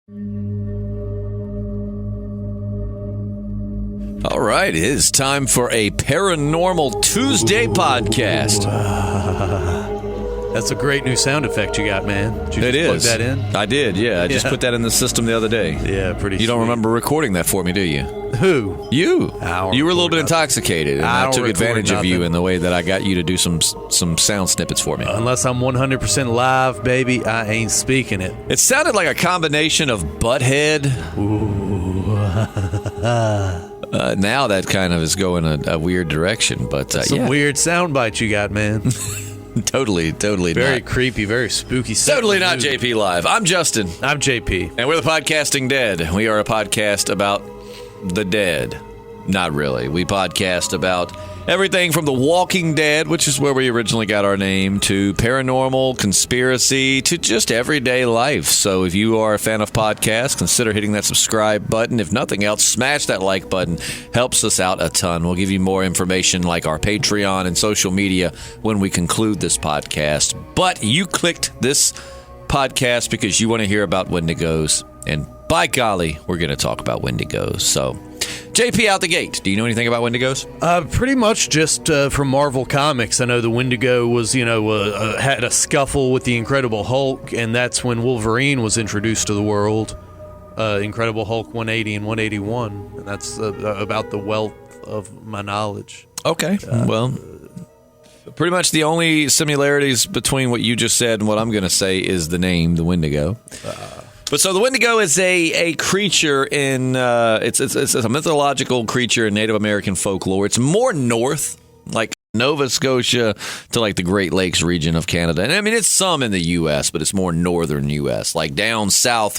All right, it is time for a Paranormal Tuesday podcast. That's a great new sound effect you got, man. Did you just plug that in? I did, yeah. I just put that in the system the other day. Yeah, pretty You don't sweet. remember recording that for me, do you? Who? You. I don't You were a little bit record nothing. intoxicated, and I took advantage of you in the way that I got you to do some sound snippets for me. Unless I'm 100% live, baby, I ain't speaking it. It sounded like a combination of Butthead. Ooh. Now that kind of is going a weird direction, but Some weird sound bites you got, man. Totally Very not. creepy, very spooky. Totally not JP Live. I'm Justin. I'm JP. And we're the Podcasting Dead. We are a podcast about the dead. Not really. We podcast about everything from The Walking Dead, which is where we originally got our name, to paranormal, conspiracy, to just everyday life. So if you are a fan of podcasts, consider hitting that subscribe button. If nothing else, smash that like button. Helps us out a ton. We'll give you more information like our Patreon and social media when we conclude this podcast. But you clicked this podcast because you want to hear about Wendigos. And by golly, we're going to talk about Wendigos. So, JP, out the gate. Do you know anything about Wendigos? Pretty much just from Marvel Comics. I know the Wendigo was, had a scuffle with the Incredible Hulk, and that's when Wolverine was introduced to the world. Incredible Hulk 180 and 181, and that's about the wealth of my knowledge. Okay, well, pretty much the only similarities between what you just said and what I'm going to say is the name, the Wendigo. But so the Wendigo is a creature in it's a mythological creature in Native American folklore. It's more north, like Nova Scotia to like the Great Lakes region of Canada. And I mean, it's some in the U.S., but it's more northern U.S. Like down south,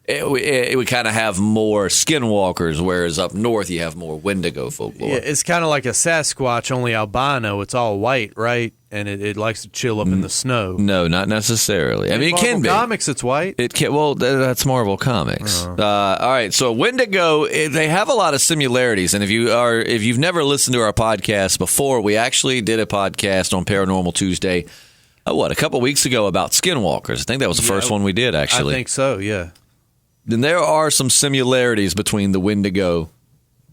it would kind of have more skinwalkers, whereas up north you have more Wendigo folklore. Yeah, it's kind of like a Sasquatch, only albino. It's all white, right? And it likes to chill up in the snow. No, not necessarily. I mean, it can be. Comics, it's white. It can. Well, that's Marvel Comics. All right. So Wendigo, they have a lot of similarities. And if you've never listened to our podcast before, we actually did a podcast on Paranormal Tuesday. A couple weeks ago about skinwalkers. I think that was the first one we did. Actually, I think so. Yeah. Then there are some similarities between the Wendigo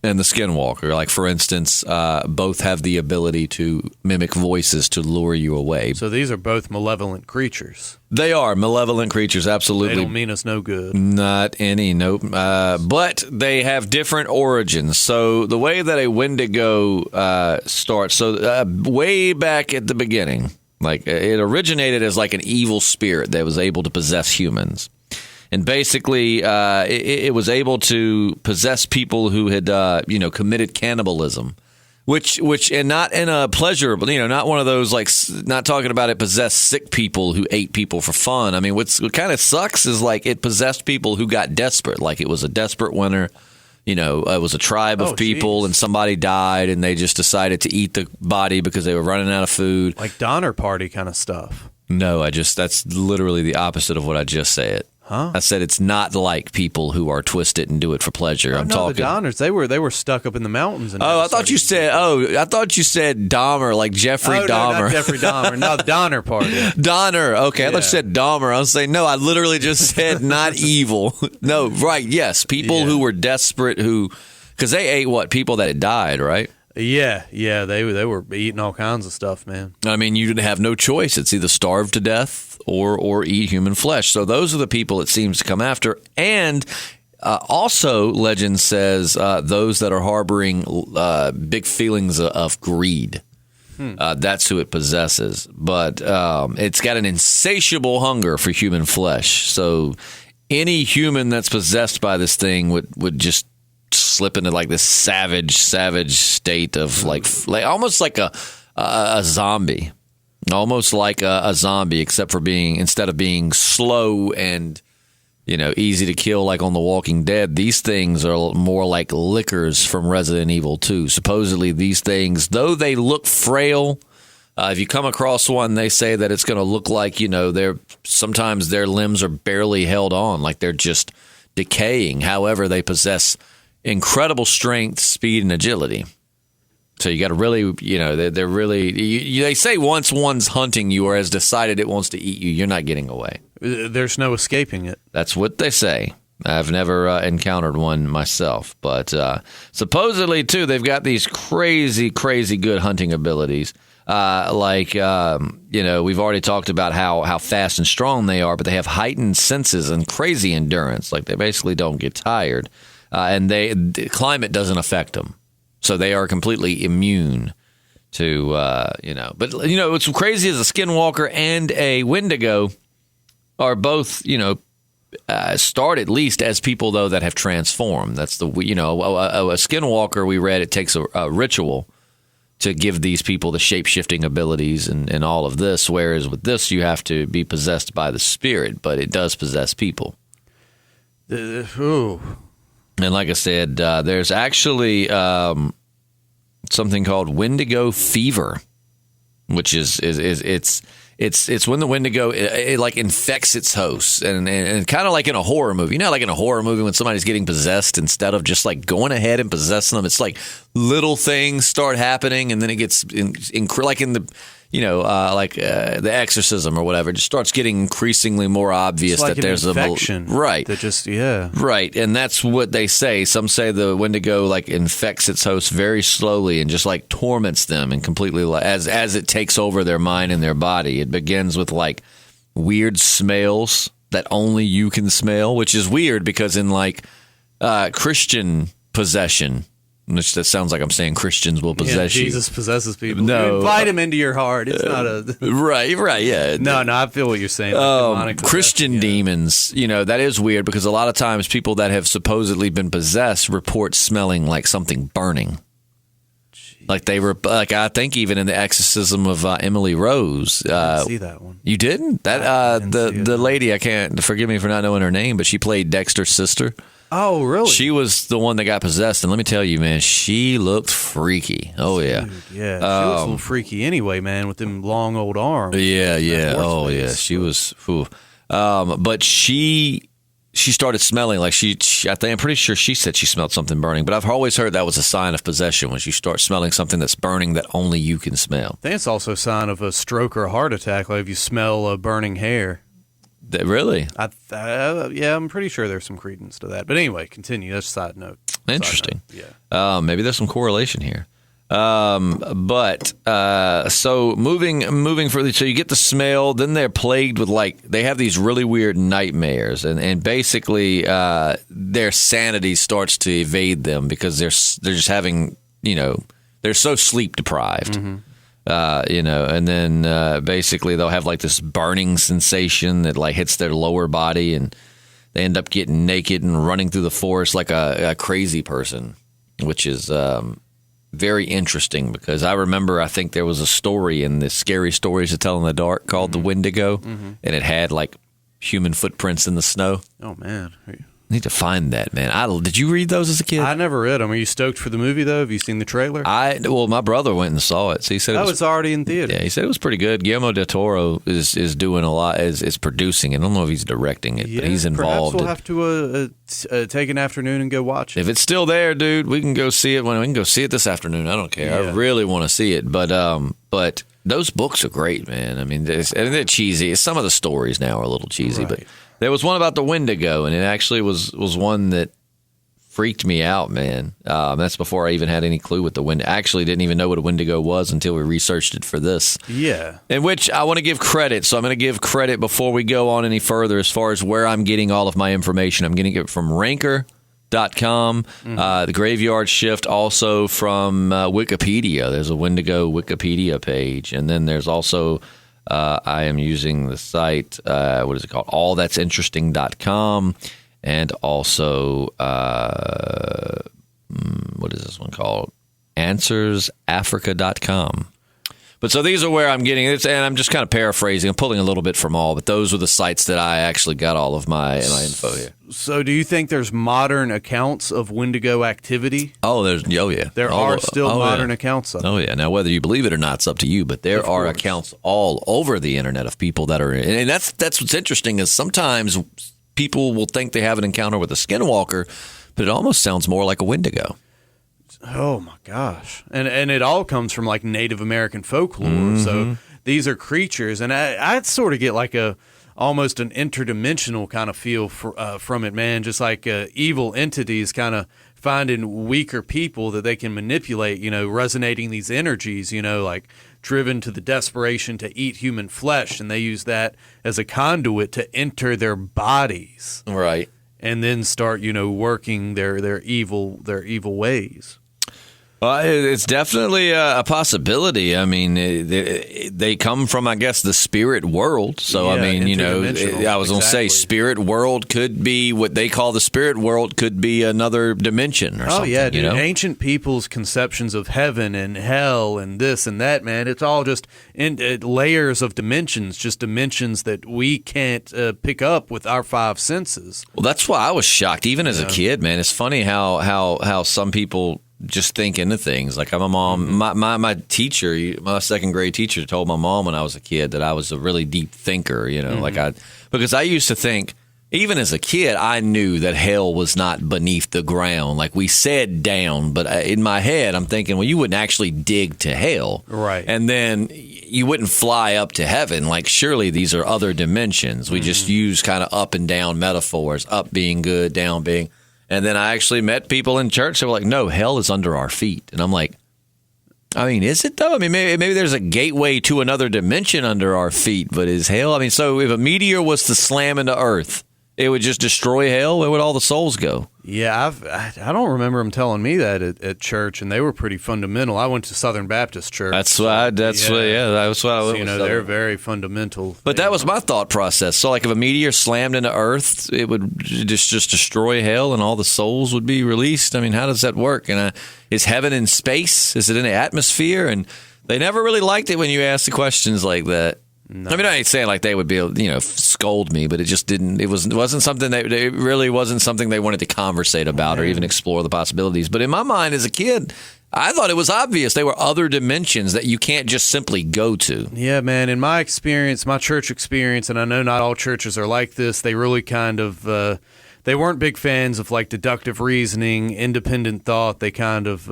and the skinwalker. Like, for instance, both have the ability to mimic voices to lure you away. So these are both malevolent creatures. They are malevolent creatures, absolutely. They don't mean us no good. Not any, nope. But they have different origins. So the way that a Wendigo starts, way back at the beginning, like it originated as like an evil spirit that was able to possess humans. And basically, it was able to possess people who had, committed cannibalism, which, and not in a pleasurable, not one of those like, not talking about it possessed sick people who ate people for fun. I mean, what kind of sucks is like it possessed people who got desperate, like it was a desperate winter. It was a tribe of people, and somebody died, and they just decided to eat the body because they were running out of food. Like Donner Party kind of stuff. No, that's literally the opposite of what I just said. Huh? I said it's not like people who are twisted and do it for pleasure. I'm talking the Donners. They were stuck up in the mountains. And I thought you said Dahmer, like Jeffrey Dahmer. No, not Jeffrey Dahmer. No, the Donner Party. Donner. Okay, I thought you said Dahmer. I was saying no. I literally just said not evil. No, right? Yes, people who were desperate, because they ate people that had died, right? Yeah, they were eating all kinds of stuff, man. I mean, you didn't have no choice. It's either starve to death or eat human flesh. So those are the people it seems to come after. And also, legend says those that are harboring big feelings of greed. That's who it possesses. But it's got an insatiable hunger for human flesh. So any human that's possessed by this thing would just slip into like this savage state of like almost like a zombie, almost like a zombie, except for instead of being slow and easy to kill like on The Walking Dead, these things are more like lickers from Resident Evil 2. Supposedly these things, though they look frail, if you come across one, they say that it's going to look like sometimes their limbs are barely held on, like they're just decaying. However, they possess incredible strength, speed, and agility. So you got to really, they're really. They say once one's hunting you or has decided it wants to eat you, you're not getting away. There's no escaping it. That's what they say. I've never encountered one myself, but supposedly, too, they've got these crazy, crazy good hunting abilities. We've already talked about how fast and strong they are, but they have heightened senses and crazy endurance. Like, they basically don't get tired, and the climate doesn't affect them, so they are completely immune to, But, what's crazy is a skinwalker and a Wendigo are both, start at least as people, though, that have transformed. That's a skinwalker, we read, it takes a ritual to give these people the shape-shifting abilities and all of this, whereas with this, you have to be possessed by the spirit, but it does possess people. Ooh. And like I said, there's actually something called Wendigo Fever, which is it's when the Wendigo it like infects its hosts, and kind of like in a horror movie. Like in a horror movie when somebody's getting possessed, instead of just like going ahead and possessing them, it's like little things start happening, and then it gets like in the the exorcism or whatever. It just starts getting increasingly more obvious like that there's infection, right. That just right, and that's what they say. Some say the Wendigo like infects its host very slowly and just like torments them, and completely as it takes over their mind and their body. It begins with like weird smells that only you can smell, which is weird because in like Christian possession. Which that sounds like I'm saying Christians will possess you. Jesus possesses people. No. You invite him into your heart. It's not a... Right, yeah. No, I feel what you're saying. Christian demons, that is weird because a lot of times people that have supposedly been possessed report smelling like something burning. Jeez. Like they were, like I think even in the exorcism of Emily Rose. I didn't see that one. You didn't? The lady, I can't, forgive me for not knowing her name, but she played Dexter's sister. Oh, really? She was the one that got possessed, and let me tell you, man, she looked freaky. Oh, yeah. Dude, yeah, she looks a little freaky anyway, man, with them long old arms. Yeah. Oh, yeah. She was, but she started smelling like I'm pretty sure she said she smelled something burning, but I've always heard that was a sign of possession when you start smelling something that's burning that only you can smell. I think it's also a sign of a stroke or a heart attack, like if you smell burning hair. Really? Yeah, I'm pretty sure there's some credence to that. But anyway, continue. That's a side note. Interesting. Yeah. Maybe there's some correlation here. So moving further, so you get the smell. Then they're plagued with they have these really weird nightmares, and basically their sanity starts to evade them because they're just having they're so sleep deprived. Mm-hmm. And then basically they'll have like this burning sensation that like hits their lower body, and they end up getting naked and running through the forest like a crazy person, which is very interesting because I think there was a story in the Scary Stories to Tell in the Dark called The Wendigo, and it had like human footprints in the snow. Oh, man. I need to find that, man. Did you read those as a kid? I never read them. Are you stoked for the movie, though? Have you seen the trailer? Well, my brother went and saw it. So he said it's already in theater. Yeah, he said it was pretty good. Guillermo del Toro is doing a lot, is producing it. I don't know if he's directing it, but he's involved. Perhaps we'll have to take an afternoon and go watch it. If it's still there, dude, we can go see it. We can go see it this afternoon. I don't care. I really want to see it. But those books are great, man. I mean, they're cheesy. Some of the stories now are a little cheesy, but there was one about the Wendigo, and it actually was one that freaked me out, man. That's before I even had any clue what the Wendigo. I actually didn't even know what a Wendigo was until we researched it for this. Yeah. In which I want to give credit. So I'm going to give credit before we go on any further as far as where I'm getting all of my information. I'm getting it from Ranker.com, the Graveyard Shift, also from Wikipedia. There's a Wendigo Wikipedia page. And then there's also... I am using the site, what is it called? allthat'sinteresting.com, and also, what is this one called? answersafrica.com. But so these are where I'm getting it, and I'm just kind of paraphrasing. I'm pulling a little bit from all, but those are the sites that I actually got all of my info here. So do you think there's modern accounts of Wendigo activity? Yeah. There are still modern accounts of it. Oh, yeah. Now, whether you believe it or not, it's up to you, but there are accounts all over the internet of people that are, and that's what's interesting is sometimes people will think they have an encounter with a skinwalker, but it almost sounds more like a Wendigo. Oh my gosh. And it all comes from like Native American folklore. Mm-hmm. So these are creatures, and I sort of get like a almost an interdimensional kind of feel from it, man. Just like evil entities kind of finding weaker people that they can manipulate, resonating these energies, like driven to the desperation to eat human flesh, and they use that as a conduit to enter their bodies, right, and then start, working their evil ways. It's definitely a possibility. I mean, they come from, I guess, the spirit world. So, Yeah, I mean, I was going to say exactly. spirit world could be what they call the spirit world, could be another dimension or something. Oh, yeah, dude. You know? Ancient people's conceptions of heaven and hell and this and that, man, it's all just layers of dimensions, just dimensions that we can't pick up with our five senses. Well, that's why I was shocked, even as a kid, man. It's funny how some people just think into things. Like my mom, my teacher, my second grade teacher told my mom when I was a kid that I was a really deep thinker, because I used to think, even as a kid, I knew that hell was not beneath the ground. Like we said down, but in my head, I'm thinking, well, you wouldn't actually dig to hell. Right. And then you wouldn't fly up to heaven. Like surely these are other dimensions. We just use kind of up and down metaphors, up being good, down being. And then I actually met people in church that were like, no, hell is under our feet. And I'm like, I mean, is it though? I mean, maybe there's a gateway to another dimension under our feet, but is hell? I mean, so if a meteor was to slam into Earth, it would just destroy hell? Where would all the souls go? Yeah, I don't remember them telling me that at church, and they were pretty fundamental. I went to Southern Baptist Church. That's what I went. So, they're very fundamental. But that was my thought process. So, like, if a meteor slammed into Earth, it would just destroy hell, and all the souls would be released. I mean, how does that work? And is heaven in space? Is it in the atmosphere? And they never really liked it when you asked the questions like that. No. I mean, I ain't saying like they would be, scold me, but it just didn't. It wasn't something it really wasn't something they wanted to conversate about or even explore the possibilities. But in my mind, as a kid, I thought it was obvious they were other dimensions that you can't just simply go to. Yeah, man. In my experience, my church experience, and I know not all churches are like this, they really kind of. They weren't big fans of like deductive reasoning, independent thought. They kind of,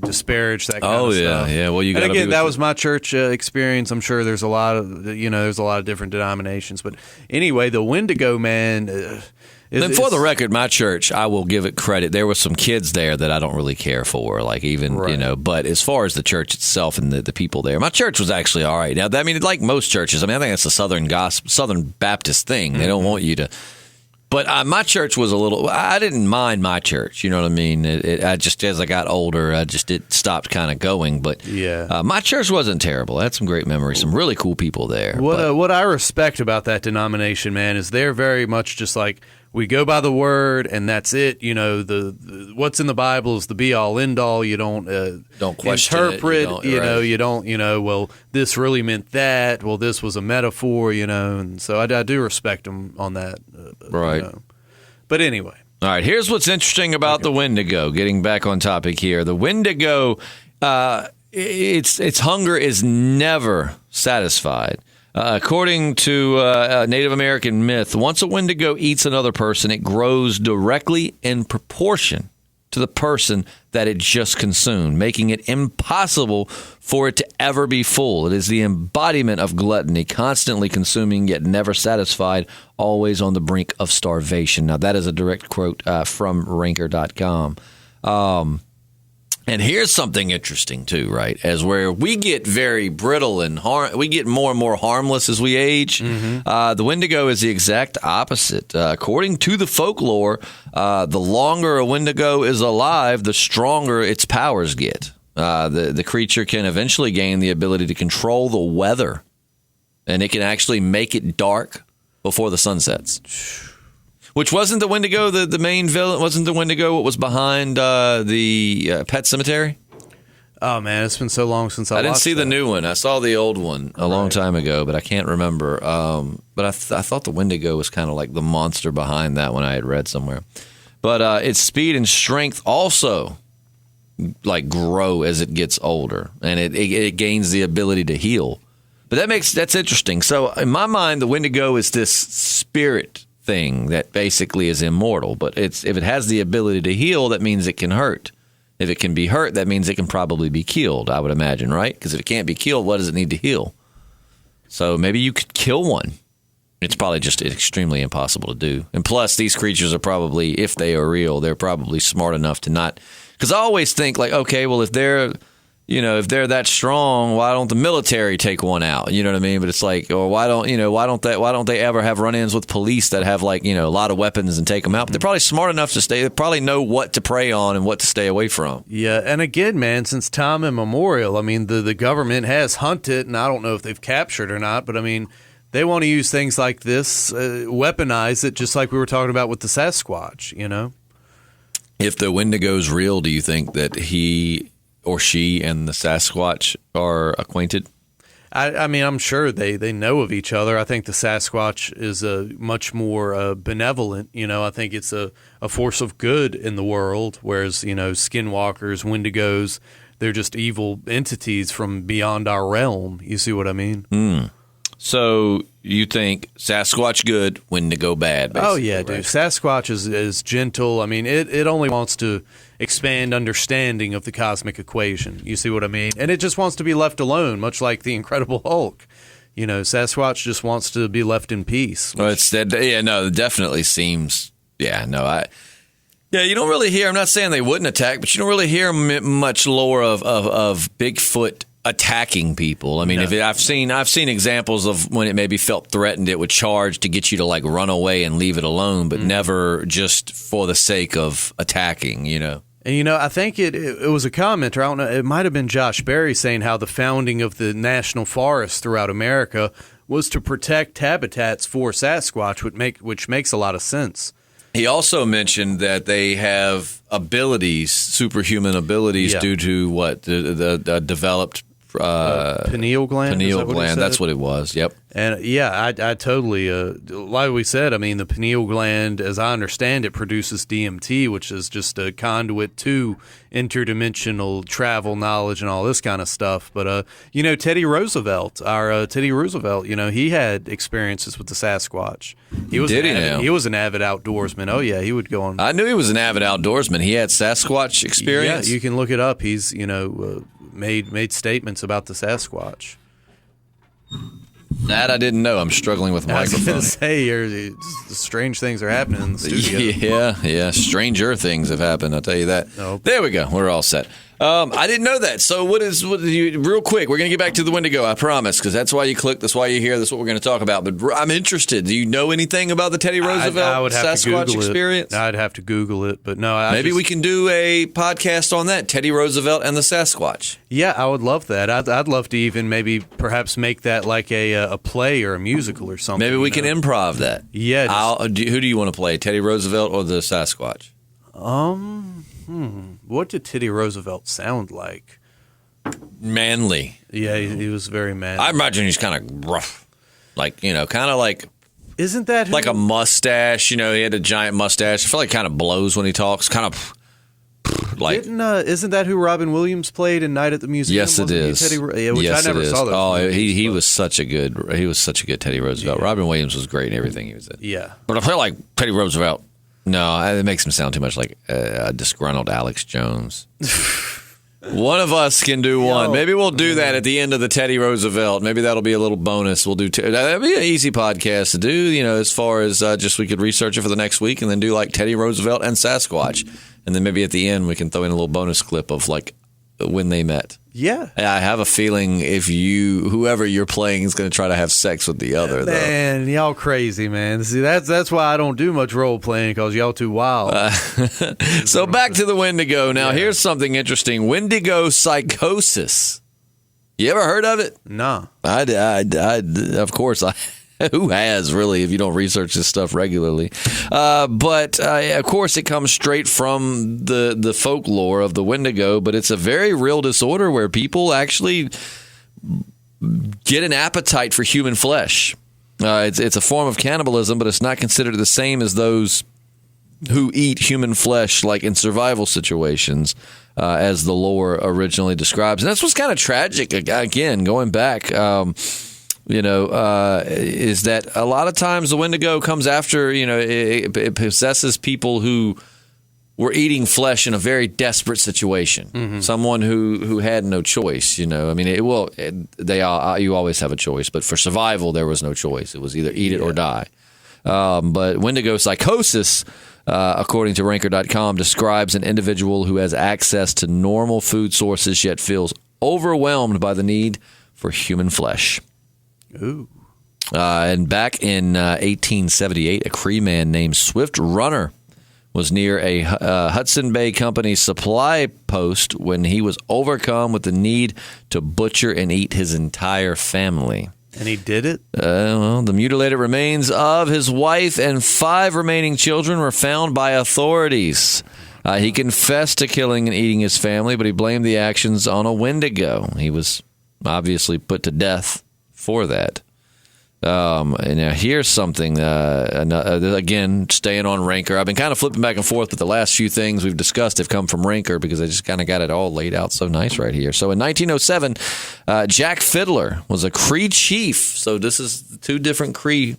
disparaged that kind of stuff. Oh yeah. Well, you got. And again, that was my church experience. I'm sure there's a lot of, there's a lot of different denominations. But anyway, the Wendigo, man. And for the record, my church, I will give it credit. There were some kids there that I don't really care for, like even, right. But as far as the church itself and the people there, my church was actually all right. Now, I mean, like most churches, I think that's a Southern Baptist thing. They don't want you to. But my church was a little. I didn't mind my church. You know what I mean? I just, as I got older, it stopped kind of going. But yeah, my church wasn't terrible. I had some great memories, some really cool people there. What I respect about that denomination, man, is they're very much just like, we go by the word, and that's it. The what's in the Bible is the be all end all. You don't question interpret. it. You don't. Well, this really meant that. Well, this was a metaphor. And so I do respect them on that. Right. But anyway. All right. Here's what's interesting about the Wendigo. Getting back on topic here, the Wendigo, its hunger is never satisfied. According to a Native American myth, once a Wendigo eats another person, it grows directly in proportion to the person that it just consumed, making it impossible for it to ever be full. It is the embodiment of gluttony, constantly consuming yet never satisfied, always on the brink of starvation. Now, that is a direct quote from Ranker.com. And here's something interesting, too, right? As where we get very brittle and we get more and more harmless as we age. Mm-hmm. The Wendigo is the exact opposite. According to the folklore, the longer a Wendigo is alive, the stronger its powers get. The creature can eventually gain the ability to control the weather, and it can actually make it dark before the sun sets. Which wasn't the Wendigo the main villain? Wasn't the Wendigo what was behind the Pet Cemetery? Oh, man, it's been so long since I didn't see that. the new one. I saw the old one a long time ago, but I can't remember. But I thought the Wendigo was kind of like the monster behind that one I had read somewhere. But its speed and strength also like grow as it gets older, and it gains the ability to heal. But that's interesting. So in my mind, the Wendigo is this spirit thing that basically is immortal, but if it has the ability to heal, that means it can hurt. If it can be hurt, that means it can probably be killed, I would imagine, right? Because if it can't be killed, what does it need to heal? So maybe you could kill one It's probably just extremely impossible to do. And plus, these creatures are probably, if they are real, they're probably smart enough to not. Because I always think, like, okay, well, if they're that strong, why don't the military take one out? You know what I mean? But it's like, or why don't they ever have run-ins with police that have, like, a lot of weapons and take them out? But they're probably smart enough to stay. They probably know what to prey on and what to stay away from. Yeah, and again, man, since time immemorial, I mean, the government has hunted, and I don't know if they've captured or not, but I mean, they want to use things like this, weaponize it, just like we were talking about with the Sasquatch, If the Wendigo's real, do you think that he or she and the Sasquatch are acquainted? I mean, I'm sure they know of each other. I think the Sasquatch is much more benevolent. I think it's a force of good in the world, whereas, skinwalkers, Wendigos, they're just evil entities from beyond our realm. You see what I mean? So you think Sasquatch good, Wendigo bad, basically? Oh, yeah, dude. Right? Sasquatch is gentle. I mean, it only wants to expand understanding of the cosmic equation. You see what I mean? And it just wants to be left alone, much like the Incredible Hulk. Sasquatch just wants to be left in peace. Well, it definitely seems, you don't really hear, I'm not saying they wouldn't attack, but you don't really hear much lore of Bigfoot attacking people. I mean, I've seen examples of when it maybe felt threatened, it would charge to get you to, like, run away and leave it alone, but never just for the sake of attacking, And, I think it was a commenter, I don't know, it might have been Josh Berry saying how the founding of the national forests throughout America was to protect habitats for Sasquatch, which makes a lot of sense. He also mentioned that they have abilities, superhuman abilities, due to what? The developed pineal gland. Pineal gland. That's what it was. Yep. And I totally, like we said, I mean, the pineal gland, as I understand it, produces DMT, which is just a conduit to interdimensional travel knowledge and all this kind of stuff. But, Teddy Roosevelt, he had experiences with the Sasquatch. He was He was an avid outdoorsman. Oh, yeah, he would go on. I knew he was an avid outdoorsman. He had Sasquatch experience? Yeah, you can look it up. He's, made statements about the Sasquatch. That I didn't know. I'm struggling with microphone. I was going to say, strange things are happening in the studio. Yeah. Stranger things have happened, I'll tell you that. Nope. There we go. We're all set. I didn't know that. So real quick, we're going to get back to the Wendigo, I promise, because that's why you clicked, that's why you're here, that's what we're going to talk about. But I'm interested. Do you know anything about the Teddy Roosevelt Sasquatch experience? I'd have to Google it, but no. Maybe we can do a podcast on that, Teddy Roosevelt and the Sasquatch. Yeah, I would love that. I'd love to even maybe perhaps make that like a play or a musical or something. Maybe we can improv that. Yeah. Who do you want to play, Teddy Roosevelt or the Sasquatch? What did Teddy Roosevelt sound like? Manly. Yeah, he was very manly. I imagine he's kind of rough. Like, kind of like... Isn't that... Like a mustache, he had a giant mustache. I feel like it kind of blows when he talks. Kind of like... Isn't that who Robin Williams played in Night at the Museum? Yes, it is. I never saw that. Oh, he was such a good Teddy Roosevelt. Yeah. Robin Williams was great in everything he was in. Yeah. But I feel like Teddy Roosevelt... No, it makes him sound too much like a disgruntled Alex Jones. One of us can do one. Maybe we'll do that at the end of the Teddy Roosevelt. Maybe that'll be a little bonus. We'll do. That'd be an easy podcast to do. As far as just we could research it for the next week and then do like Teddy Roosevelt and Sasquatch, and then maybe at the end we can throw in a little bonus clip of like when they met. Yeah. I have a feeling whoever you're playing is going to try to have sex with the other, though. Man, y'all crazy, man. See, that's why I don't do much role playing, because y'all too wild. So back to the Wendigo. Now, here's something interesting. Wendigo psychosis. You ever heard of it? No. Of course, who has, really, if you don't research this stuff regularly? But of course, it comes straight from the folklore of the Wendigo, but it's a very real disorder where people actually get an appetite for human flesh. It's a form of cannibalism, but it's not considered the same as those who eat human flesh, like in survival situations, as the lore originally describes. And that's what's kind of tragic, again, going back. Is that a lot of times the Wendigo comes after, it possesses people who were eating flesh in a very desperate situation. Someone who had no choice. You always have a choice, but for survival there was no choice. It was either eat it or die. But Wendigo psychosis, according to Ranker.com, describes an individual who has access to normal food sources yet feels overwhelmed by the need for human flesh. Ooh. And back in 1878, a Cree man named Swift Runner was near a Hudson Bay Company supply post when he was overcome with the need to butcher and eat his entire family. And he did it? The mutilated remains of his wife and 5 remaining children were found by authorities. He confessed to killing and eating his family, but he blamed the actions on a Wendigo. He was obviously put to death for that. And now here's something, again, staying on Ranker. I've been kind of flipping back and forth, but the last few things we've discussed have come from Ranker because I just kind of got it all laid out so nice right here. So in 1907, Jack Fiddler was a Cree chief. So this is 2 different Cree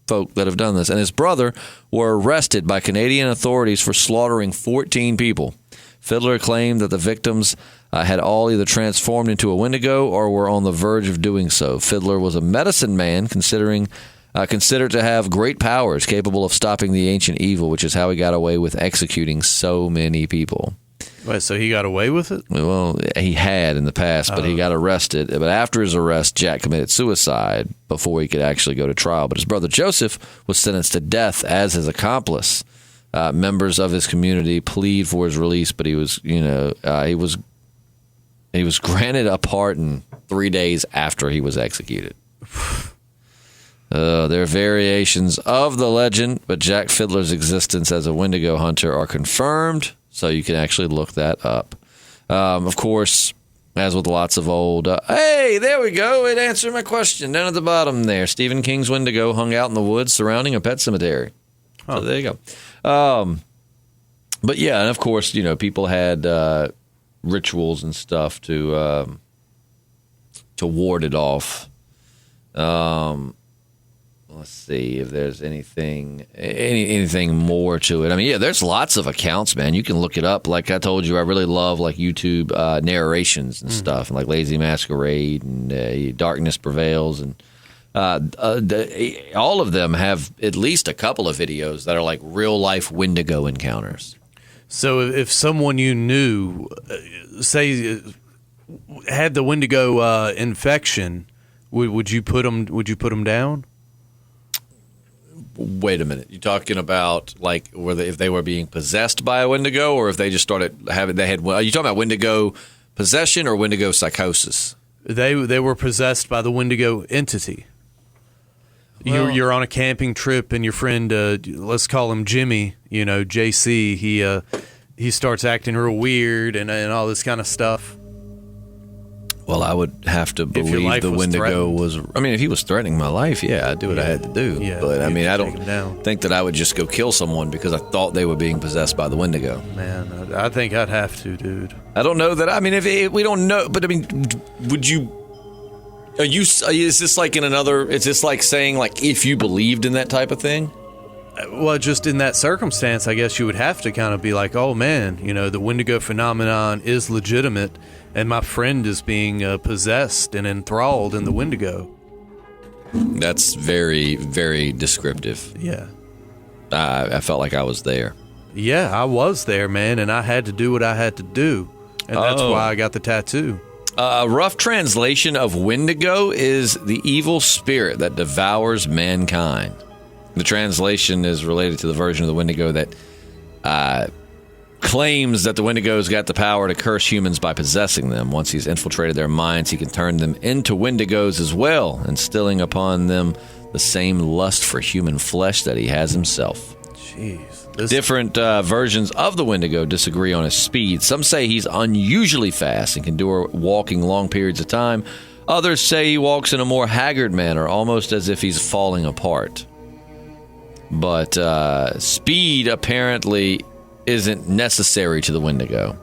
folk that have done this. And his brother were arrested by Canadian authorities for slaughtering 14 people. Fiddler claimed that the victims had all either transformed into a Wendigo or were on the verge of doing so. Fiddler was a medicine man, considered to have great powers, capable of stopping the ancient evil, which is how he got away with executing so many people. Wait, so he got away with it? Well, he had in the past, but he got arrested. But after his arrest, Jack committed suicide before he could actually go to trial. But his brother Joseph was sentenced to death as his accomplice. Members of his community plead for his release, but he was granted a pardon 3 days after he was executed. There are variations of the legend, but Jack Fiddler's existence as a Wendigo hunter are confirmed, so you can actually look that up. Of course, as with lots of old... hey, there we go. It answered my question down at the bottom there. Stephen King's Wendigo hung out in the woods surrounding a pet cemetery. So there you go. But yeah, and of course, people had rituals and stuff to ward it off. Let's see if there's anything more to it. I mean, yeah, there's lots of accounts, man. You can look it up. Like I told you, I really love like YouTube narrations and stuff, and like Lazy Masquerade and Darkness Prevails, and all of them have at least a couple of videos that are like real life Wendigo encounters. So if someone you knew, say, had the Wendigo infection, would you put them down? Wait a minute. You're talking about like if they were being possessed by a Wendigo, or if they just started having are you talking about Wendigo possession or Wendigo psychosis? They were possessed by the Wendigo entity. Well, you're on a camping trip, and your friend, let's call him Jimmy, JC, he starts acting real weird and all this kind of stuff. Well, I would have to believe the Wendigo was... I mean, if he was threatening my life, yeah, I'd do what I had to do. Yeah, but, I mean, I don't think that I would just go kill someone because I thought they were being possessed by the Wendigo. Man, I think I'd have to, dude. I don't know that... I mean, if we don't know... But, I mean, would you... Is this like in another... Is this like saying, like, if you believed in that type of thing? Well, just in that circumstance, I guess you would have to kind of be like, oh, man, the Wendigo phenomenon is legitimate, and my friend is being possessed and enthralled in the Wendigo. That's very, very descriptive. Yeah. I felt like I was there. Yeah, I was there, man, and I had to do what I had to do, and that's why I got the tattoo. A rough translation of Wendigo is the evil spirit that devours mankind. The translation is related to the version of the Wendigo that claims that the Wendigo's got the power to curse humans by possessing them. Once he's infiltrated their minds, he can turn them into Wendigos as well, instilling upon them the same lust for human flesh that he has himself. Jeez. Different versions of the Wendigo disagree on his speed. Some say he's unusually fast and can do walking long periods of time. Others say he walks in a more haggard manner, almost as if he's falling apart. But speed apparently isn't necessary to the Wendigo.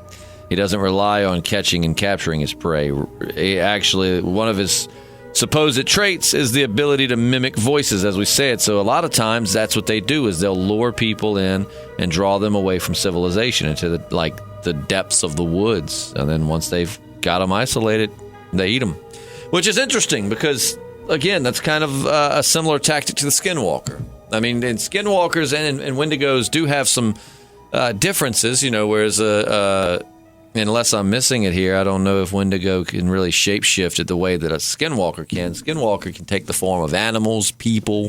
He doesn't rely on catching and capturing his prey. One of his supposed traits is the ability to mimic voices, as we said. So a lot of times that's what they do is they'll lure people in and draw them away from civilization into the depths of the woods. And then once they've got them isolated, they eat them, which is interesting because, again, that's kind of a similar tactic to the skinwalker. I mean, and skinwalkers and Wendigos do have some differences, whereas unless I'm missing it here, I don't know if Wendigo can really shapeshift it the way that a skinwalker can. Skinwalker can take the form of animals, people,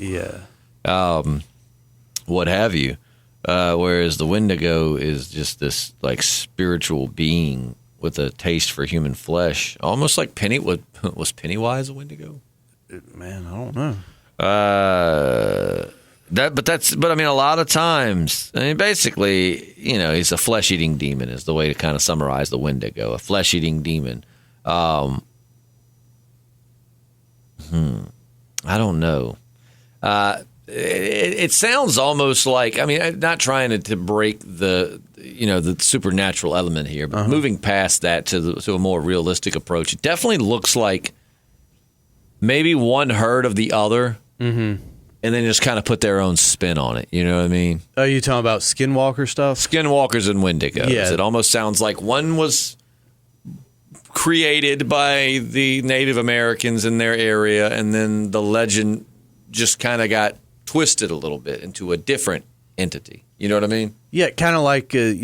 what have you, whereas the Wendigo is just this spiritual being with a taste for human flesh, almost like was Pennywise a Wendigo? Man, I don't know. But I mean, a lot of times, basically, he's a flesh-eating demon is the way to kind of summarize the Wendigo, a flesh-eating demon. I don't know. It sounds almost like, I mean, I'm not trying to break the supernatural element here, but moving past that to a more realistic approach, it definitely looks like maybe one heard of the other. Mm-hmm. And then just kind of put their own spin on it. You know what I mean? Oh, you talking about skinwalker stuff? Skinwalkers and Wendigos. Yeah. It almost sounds like one was created by the Native Americans in their area, and then the legend just kind of got twisted a little bit into a different entity. You know what I mean? Yeah, kind of like, the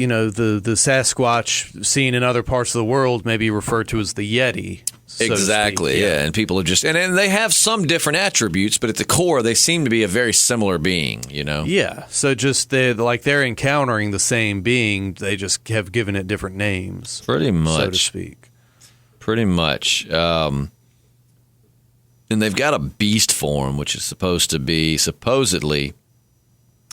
Sasquatch seen in other parts of the world may be referred to as the Yeti. So exactly, yeah. And people are just, and they have some different attributes, but at the core, they seem to be a very similar being, Yeah, so just they're encountering the same being, they just have given it different names. Pretty much. So to speak. Pretty much. And they've got a beast form, which is supposed to be, supposedly,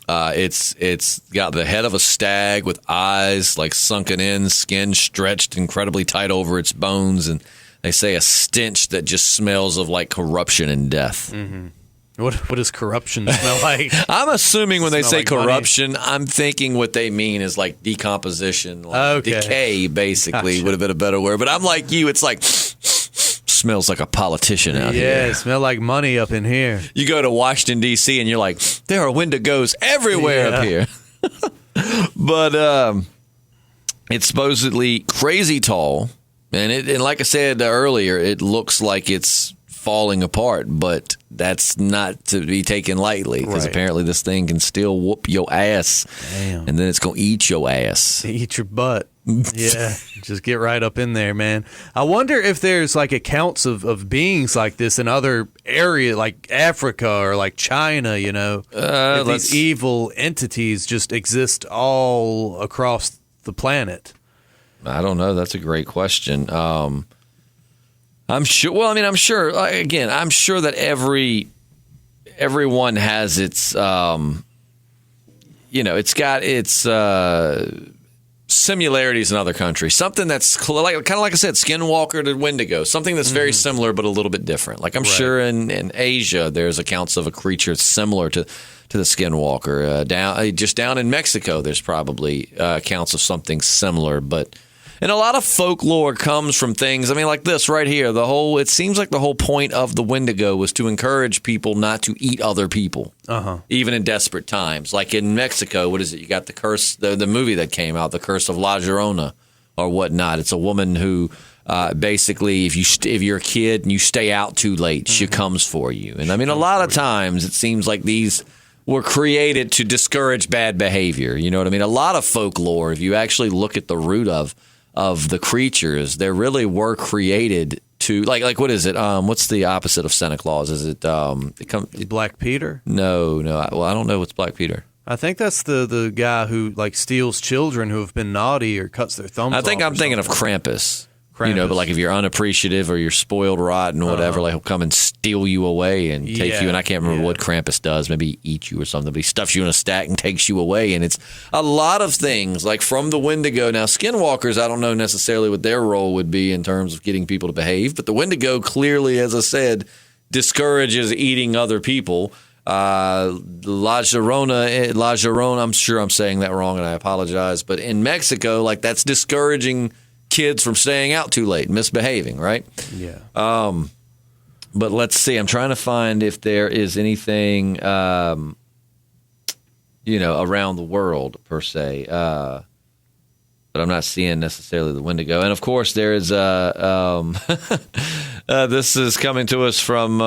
it's got the head of a stag with eyes sunken in, skin stretched incredibly tight over its bones, and they say a stench that just smells of corruption and death. Mm-hmm. What does corruption smell like? I'm assuming when they say corruption, money? I'm thinking what they mean is decomposition, decay, basically, Gotcha. would have been a better word. But I'm like you, it's smells like a politician out here. Yeah, it smells like money up in here. You go to Washington, D.C., and you're like, there are Wendigos everywhere up here. But it's supposedly crazy tall. And like I said earlier, it looks like it's falling apart, but that's not to be taken lightly because apparently this thing can still whoop your ass. Damn. And then it's going to eat your ass. Eat your butt. Yeah, just get right up in there, man. I wonder if there's accounts of beings like this in other areas like Africa or China, if these evil entities just exist all across the planet. I don't know. That's a great question. I'm sure. Well, I mean, I'm sure. Again, I'm sure that everyone has its. It's got its similarities in other countries. Something that's kind of like I said, Skinwalker to Wendigo. Something that's very similar but a little bit different. I'm sure in Asia there's accounts of a creature similar to the Skinwalker. Down in Mexico, there's probably accounts of something similar, but. And a lot of folklore comes from things, I mean, like this right here. It seems like the whole point of the Wendigo was to encourage people not to eat other people, even in desperate times. Like in Mexico, what is it? You got the curse, the movie that came out, The Curse of La Llorona or whatnot. It's a woman who basically, if you're a kid and you stay out too late, she comes for you. And I mean, a lot of times it seems like these were created to discourage bad behavior. You know what I mean? A lot of folklore, if you actually look at the root of the creatures, they really were created to like what is it? What's the opposite of Santa Claus? Is it Black Peter? No. Well, I don't know what's Black Peter. I think that's the guy who steals children who have been naughty or cuts their thumbs off. I think I'm thinking of Krampus. But if you're unappreciative or you're spoiled rotten or whatever, he'll come and steal you away and take you. And I can't remember what Krampus does. Maybe he eats you or something. But he stuffs you in a stack and takes you away. And it's a lot of things from the Wendigo. Now, Skinwalkers, I don't know necessarily what their role would be in terms of getting people to behave. But the Wendigo clearly, as I said, discourages eating other people. La Llorona, I'm sure I'm saying that wrong and I apologize. But in Mexico, that's discouraging kids from staying out too late, misbehaving, right? Yeah. But let's see. I'm trying to find if there is anything, around the world per se. But I'm not seeing necessarily the Wendigo. And of course, there is. This is coming to us from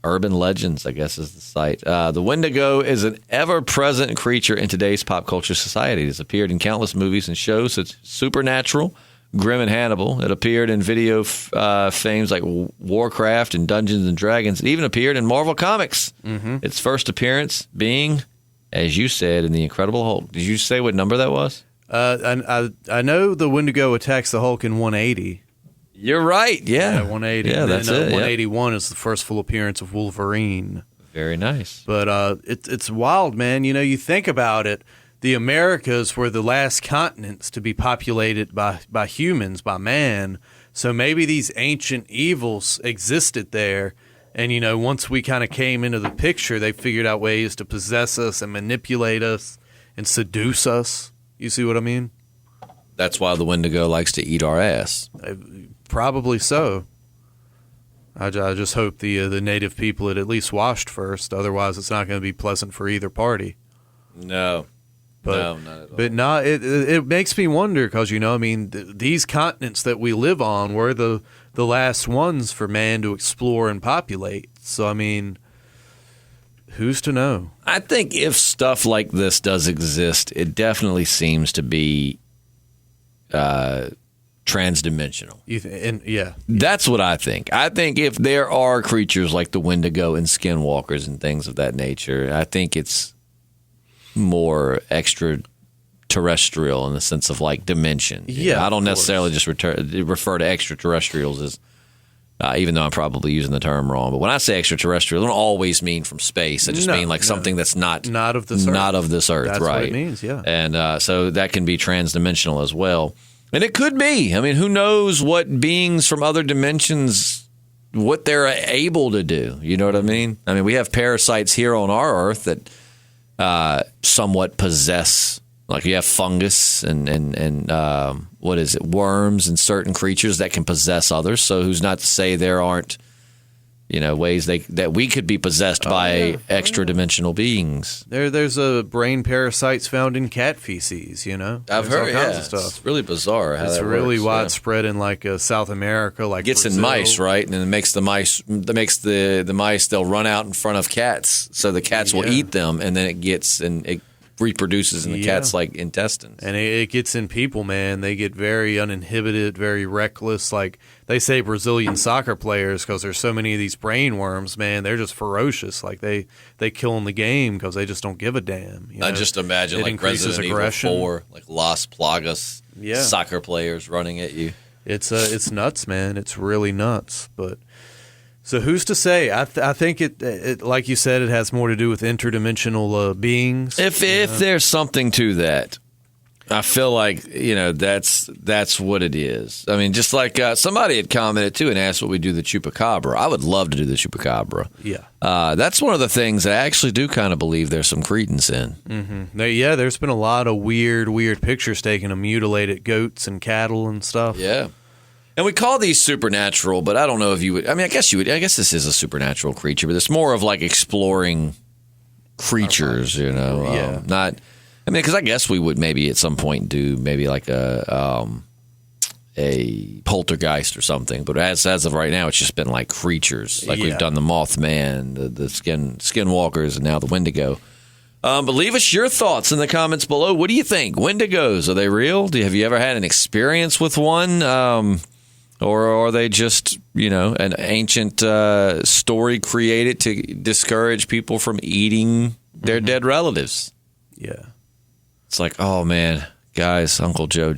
Urban Legends, I guess is the site. The Wendigo is an ever-present creature in today's pop culture society. It has appeared in countless movies and shows such as Supernatural, Grimm and Hannibal. It appeared in video fames like Warcraft and Dungeons and Dragons. It even appeared in Marvel Comics. Mm-hmm. Its first appearance being, as you said, in The Incredible Hulk. Did you say what number that was? I know the Wendigo attacks the Hulk in 180. You're right. Yeah, 180. Yeah, that's it. 181 is the first full appearance of Wolverine. Very nice. But it's wild, man. You think about it. The Americas were the last continents to be populated by humans, by man. So maybe these ancient evils existed there. And, once we kind of came into the picture, they figured out ways to possess us and manipulate us and seduce us. You see what I mean? That's why the Wendigo likes to eat our ass. Probably so. I just hope the native people had at least washed first. Otherwise, it's not going to be pleasant for either party. No, not at all. But it makes me wonder because, these continents that we live on were the last ones for man to explore and populate. So, who's to know? I think if stuff like this does exist, it definitely seems to be transdimensional. Yeah. That's what I think. I think if there are creatures like the Wendigo and skinwalkers and things of that nature, I think it's more extraterrestrial in the sense of like dimension. Yeah, I don't necessarily just refer to extraterrestrials as, even though I'm probably using the term wrong. But when I say extraterrestrial, I don't always mean from space. I just mean like something that's not of this earth. Not of this earth, that's right? What it means, yeah. And so that can be transdimensional as well. And it could be. Who knows what beings from other dimensions, what they're able to do. You know what I mean? We have parasites here on our Earth that somewhat possess, like you have fungus and what is it, worms and certain creatures that can possess others. So who's not to say there aren't, ways that we could be possessed by extra-dimensional beings. There's brain parasites found in cat feces, I've heard, all kinds of stuff. It's really bizarre how it's that really works, widespread in like South America, like gets Brazil. in mice, right? And it makes the mice, they'll run out in front of cats, so the cats will eat them, and then it reproduces in the cat's like intestines. And it gets in people, man. They get very uninhibited, very reckless. Like they say Brazilian soccer players, because there's so many of these brain worms, man, they're just ferocious. Like they kill in the game because they just don't give a damn. I just imagine like Resident Evil 4, like Las Plagas, soccer players running at you. It's nuts, man. It's really nuts. But so who's to say? I think it like you said, it has more to do with interdimensional beings. If there's something to that, I feel like that's what it is. Just like somebody had commented too and asked what we do the chupacabra. I would love to do the chupacabra. Yeah, that's one of the things I actually do kind of believe there's some credence in. Mm-hmm. There's been a lot of weird pictures taken of mutilated goats and cattle and stuff. Yeah. And we call these supernatural, but I don't know if you would. I guess you would. I guess this is a supernatural creature, but it's more of like exploring creatures, not. Because I guess we would maybe at some point do maybe like a poltergeist or something. But as of right now, it's just been like creatures. Like we've done the Mothman, the skinwalkers, and now the Wendigo. But leave us your thoughts in the comments below. What do you think? Wendigos, are they real? Have you ever had an experience with one? Or are they just, an ancient story created to discourage people from eating their dead relatives? Yeah. It's like, oh, man, guys, Uncle Joe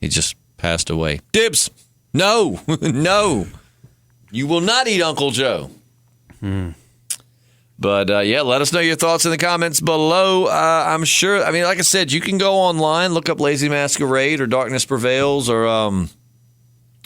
he just passed away. Dibs! No! No! You will not eat Uncle Joe. But, let us know your thoughts in the comments below. I'm sure, like I said, you can go online, look up Lazy Masquerade or Darkness Prevails or...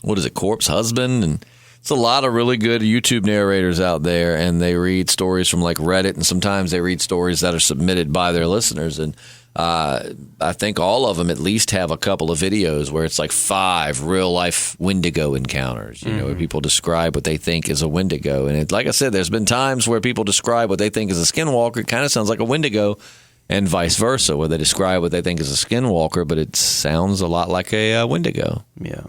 what is it, Corpse Husband? And It's a lot of really good YouTube narrators out there, and they read stories from like Reddit, and sometimes they read stories that are submitted by their listeners. And I think all of them at least have a couple of videos where it's like 5 real-life Wendigo encounters, where people describe what they think is a Wendigo. And like I said, there's been times where people describe what they think is a skinwalker. It kind of sounds like a Wendigo, and vice versa, where they describe what they think is a skinwalker, but it sounds a lot like a Wendigo. Yeah.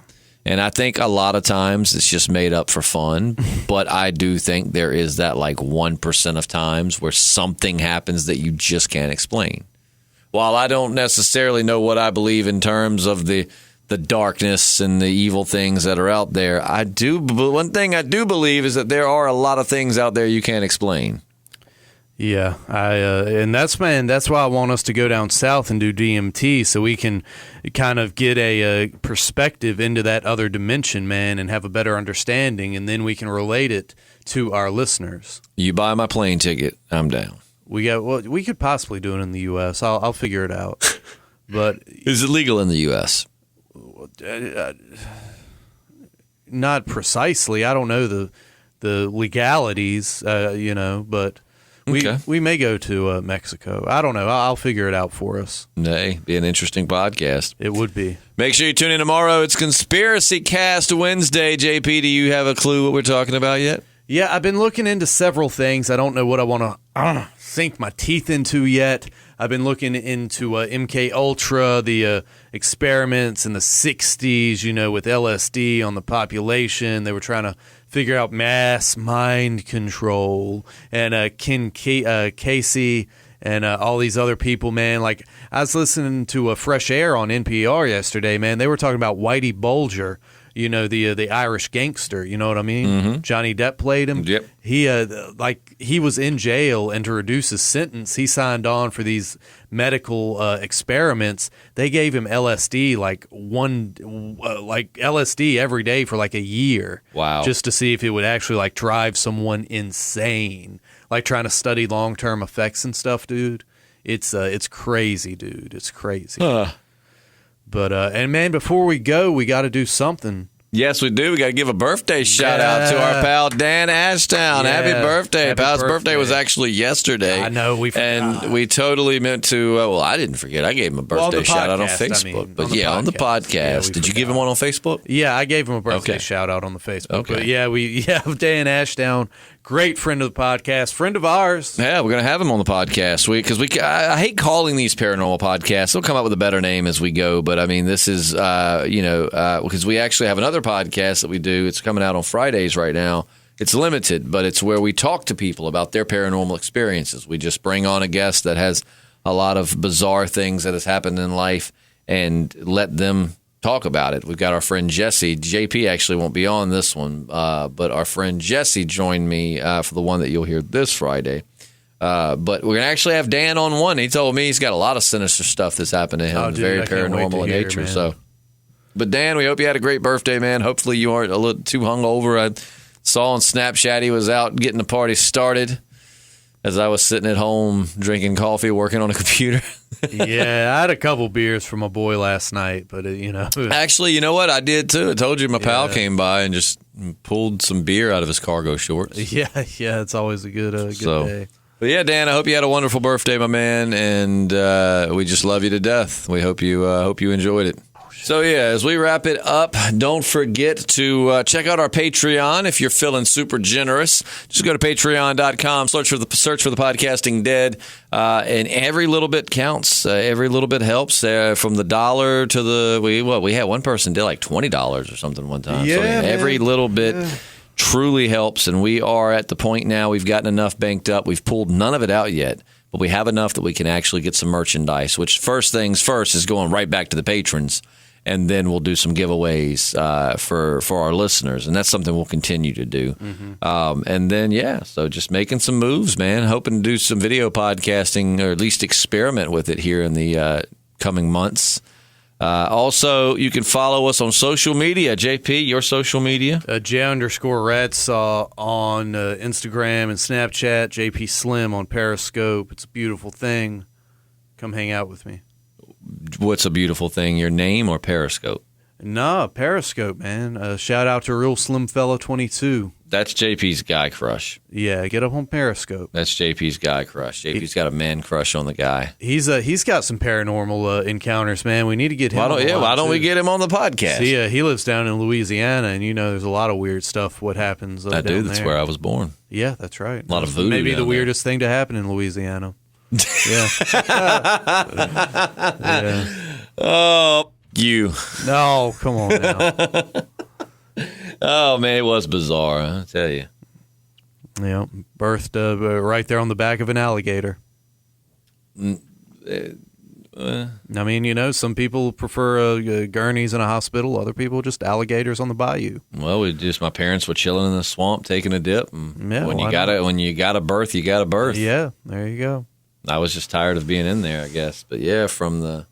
And I think a lot of times it's just made up for fun, but I do think there is that like 1% of times where something happens that you just can't explain. While I don't necessarily know what I believe in terms of the darkness and the evil things that are out there, one thing I do believe is that there are a lot of things out there you can't explain. Yeah, and that's why I want us to go down south and do DMT so we can kind of get a perspective into that other dimension, man, and have a better understanding, and then we can relate it to our listeners. You buy my plane ticket, I'm down. We could possibly do it in the U.S. I'll figure it out. But is it legal in the U.S.? Not precisely. I don't know the legalities, but. We may go to Mexico. I don't know. I'll figure it out for us. Hey, be an interesting podcast. It would be. Make sure you tune in tomorrow. It's Conspiracy Cast Wednesday. JP, do you have a clue what we're talking about yet? Yeah, I've been looking into several things. I don't know what I want to sink my teeth into yet. I've been looking into MK Ultra, the experiments in the 60s, with LSD on the population. They were trying to figure out mass mind control, and Casey and all these other people, man. Like, I was listening to Fresh Air on NPR yesterday, man. They were talking about Whitey Bulger, the Irish gangster. You know what I mean? Mm-hmm. Johnny Depp played him. Yep. He was in jail, and to reduce his sentence, he signed on for these medical experiments. They gave him LSD, LSD every day for like a year. Wow. Just to see if it would actually like drive someone insane, like trying to study long-term effects and stuff, dude. It's crazy, dude. It's crazy. But and man, before we go, we got to do something. Yes, we do. We got to give a birthday shout out to our pal Dan Ashtown. Yeah. Happy birthday! Happy Pal's birthday. birthday was actually yesterday. I know, we forgot. And we totally meant to. Well, I didn't forget. I gave him a birthday shout out on Facebook. On the podcast. Did you give him one on Facebook? Yeah, I gave him a birthday shout out on the Facebook. Okay. But yeah, Dan Ashtown, great friend of the podcast, friend of ours. Yeah, we're gonna have him on the podcast because I hate calling these paranormal podcasts. They'll come up with a better name as we go. But I mean, this is because we actually have another podcast that we do. It's coming out on Fridays right now. It's limited, but it's where we talk to people about their paranormal experiences. We just bring on a guest that has a lot of bizarre things that has happened in life and let them talk about it. We've got our friend Jesse. JP actually won't be on this one, but our friend Jesse joined me for the one that you'll hear this Friday. But we're going to actually have Dan on one. He told me he's got a lot of sinister stuff that's happened to him. Oh, It's dude, very I can't wait to paranormal in hear, nature. man. So, but Dan, we hope you had a great birthday, man. Hopefully you aren't a little too hungover. I saw on Snapchat he was out getting the party started as I was sitting at home drinking coffee, working on a computer. Yeah, I had a couple beers for my boy last night, but Actually, you know what? I did too. I told you my pal came by and just pulled some beer out of his cargo shorts. Yeah, it's always a good day. But yeah, Dan, I hope you had a wonderful birthday, my man, and we just love you to death. We hope you enjoyed it. So yeah, as we wrap it up, don't forget to check out our Patreon if you're feeling super generous. Just go to patreon.com, search for the Podcasting Dead, and every little bit counts. Every little bit helps. From the $1 to we had one person did like $20 or something one time. Yeah, so man. every little bit truly helps, and we are at the point now we've gotten enough banked up. We've pulled none of it out yet, but we have enough that we can actually get some merchandise, which first things first is going right back to the patrons. And then we'll do some giveaways for our listeners, and that's something we'll continue to do. Mm-hmm. And then, so just making some moves, man. Hoping to do some video podcasting, or at least experiment with it here in the coming months. Also, you can follow us on social media. JP, your social media? J_Ratsaw on Instagram and Snapchat. JPSLIM on Periscope. It's a beautiful thing. Come hang out with me. What's a beautiful thing? Your name or Periscope? Nah, Periscope, man. Shout out to Real Slim Fella 22. That's JP's guy crush. Yeah, get up on Periscope. That's JP's guy crush. JP's got a man crush on the guy. He's got some paranormal encounters, man. We need to get him. Why don't we get him on the podcast? See, he lives down in Louisiana, and there's a lot of weird stuff. What happens? I do. That's where I was born. Yeah, that's right. A lot of voodoo. Maybe the weirdest thing to happen in Louisiana. Yeah. Yeah. Oh, you. No, come on now. Oh, man, it was bizarre, I tell you. Yeah, birthed right there on the back of an alligator. I mean, some people prefer gurneys in a hospital. Other people just alligators on the bayou. Well, my parents were chilling in the swamp taking a dip. And when you got a birth, you got a birth. Yeah, there you go. I was just tired of being in there, I guess. But yeah, from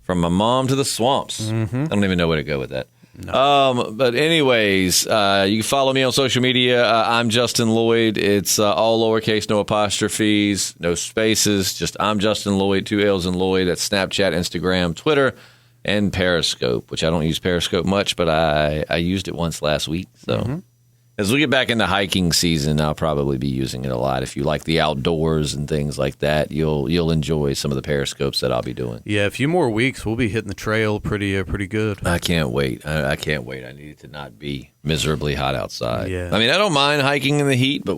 my mom to the swamps. Mm-hmm. I don't even know where to go with that. No. But anyways, you can follow me on social media. I'm Justin Lloyd. It's all lowercase, no apostrophes, no spaces. Just I'm Justin Lloyd, 2 L's in Lloyd. That's Snapchat, Instagram, Twitter, and Periscope, which I don't use Periscope much, but I used it once last week. So as we get back into hiking season, I'll probably be using it a lot. If you like the outdoors and things like that, you'll enjoy some of the Periscopes that I'll be doing. Yeah, a few more weeks, we'll be hitting the trail pretty good. I can't wait. I can't wait. I need it to not be miserably hot outside. Yeah. I mean, I don't mind hiking in the heat, but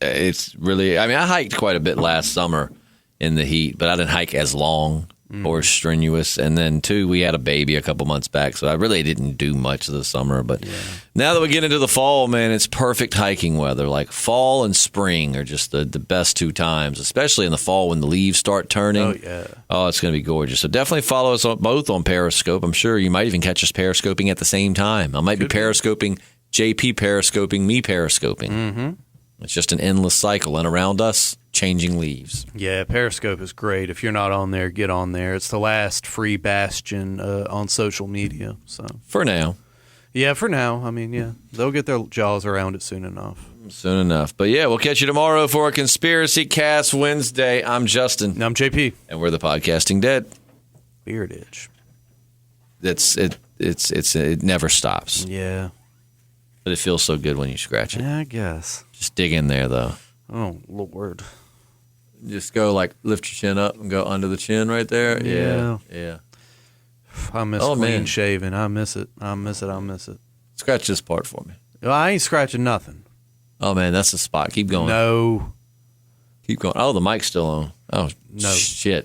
it's really, I hiked quite a bit last summer in the heat, but I didn't hike as long or strenuous. And then, 2, we had a baby a couple months back, so I really didn't do much of the summer. But now that we get into the fall, man, it's perfect hiking weather. Like fall and spring are just the best 2 times, especially in the fall when the leaves start turning. Oh, yeah. Oh, it's going to be gorgeous. So definitely follow us both on Periscope. I'm sure you might even catch us periscoping at the same time. I might be periscoping, JP periscoping, me periscoping. Mm-hmm. It's just an endless cycle. And around us, changing leaves. Yeah, Periscope is great. If you're not on there, get on there. It's the last free bastion on social media. So for now. Yeah, for now. I mean, yeah, they'll get their jaws around it soon enough. Soon enough. But yeah, we'll catch you tomorrow for a Conspiracy Cast Wednesday. I'm Justin. And I'm JP. And we're the Podcasting Dead. Beard itch. It never stops. Yeah. But it feels so good when you scratch it. Yeah, I guess. Just dig in there, though. Oh, Lord. Just go, lift your chin up and go under the chin right there. Yeah. I miss clean shaving. I miss it. Scratch this part for me. I ain't scratching nothing. Oh, man, that's the spot. Keep going. No. Keep going. Oh, the mic's still on. Oh, no. Shit.